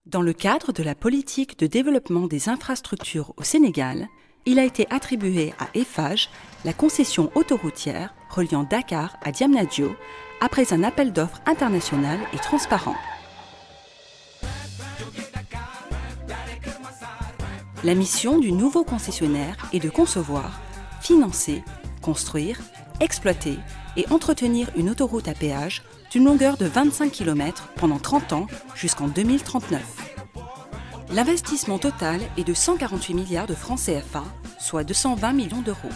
Dans le cadre de la politique de développement des infrastructures au Sénégal, il a été attribué à Eiffage la concession autoroutière reliant Dakar à Diamniadio après un appel d'offres international et transparent. La mission du nouveau concessionnaire est de concevoir, financer, construire, exploiter et entretenir une autoroute à péage d'une longueur de 25 km pendant 30 ans jusqu'en 2039. L'investissement total est de 148 milliards de francs CFA, soit 220 millions d'euros.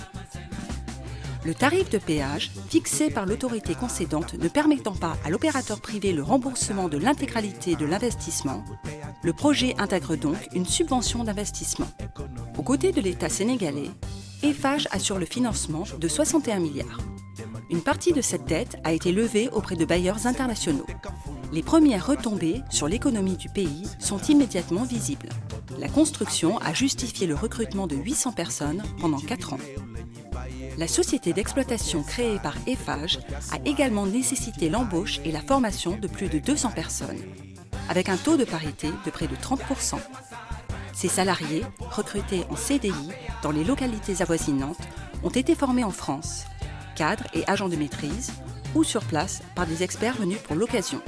Le tarif de péage, fixé par l'autorité concédante ne permettant pas à l'opérateur privé le remboursement de l'intégralité de l'investissement, le projet intègre donc une subvention d'investissement. Aux côtés de l'État sénégalais, Eiffage assure le financement de 61 milliards. Une partie de cette dette a été levée auprès de bailleurs internationaux. Les premières retombées sur l'économie du pays sont immédiatement visibles. La construction a justifié le recrutement de 800 personnes pendant 4 ans. La société d'exploitation créée par Eiffage a également nécessité l'embauche et la formation de plus de 200 personnes, avec un taux de parité de près de 30%. Ces salariés, recrutés en CDI dans les localités avoisinantes, ont été formés en France, cadres et agents de maîtrise, ou sur place par des experts venus pour l'occasion.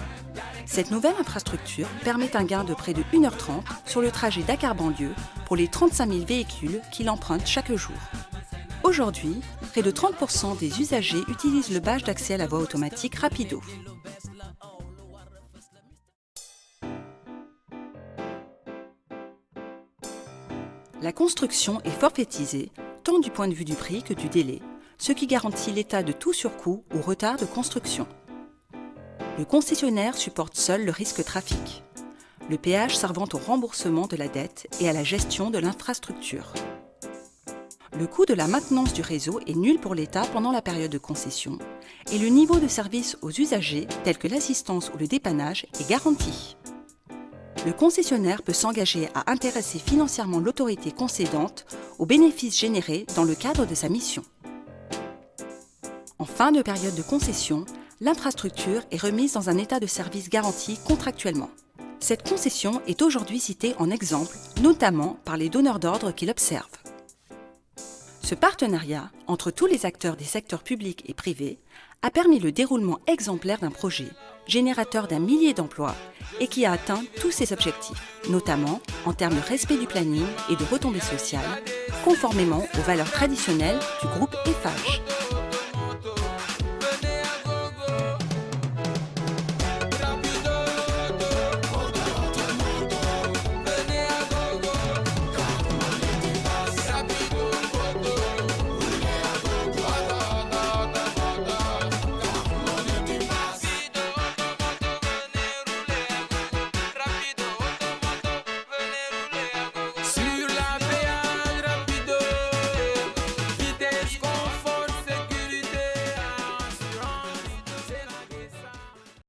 Cette nouvelle infrastructure permet un gain de près de 1h30 sur le trajet Dakar-Banlieue pour les 35 000 véhicules qui l'empruntent chaque jour. Aujourd'hui, près de 30% des usagers utilisent le badge d'accès à la voie automatique Rapido. La construction est forfaitisée, tant du point de vue du prix que du délai, ce qui garantit l'état de tout surcoût ou retard de construction. Le concessionnaire supporte seul le risque trafic, le péage servant au remboursement de la dette et à la gestion de l'infrastructure. Le coût de la maintenance du réseau est nul pour l'État pendant la période de concession et le niveau de service aux usagers, tel que l'assistance ou le dépannage, est garanti. Le concessionnaire peut s'engager à intéresser financièrement l'autorité concédante aux bénéfices générés dans le cadre de sa mission. En fin de période de concession, l'infrastructure est remise dans un état de service garanti contractuellement. Cette concession est aujourd'hui citée en exemple, notamment par les donneurs d'ordre qui l'observent. Ce partenariat entre tous les acteurs des secteurs publics et privés a permis le déroulement exemplaire d'un projet, générateur d'1 millier d'emplois et qui a atteint tous ses objectifs, notamment en termes de respect du planning et de retombées sociales, conformément aux valeurs traditionnelles du groupe Eiffage.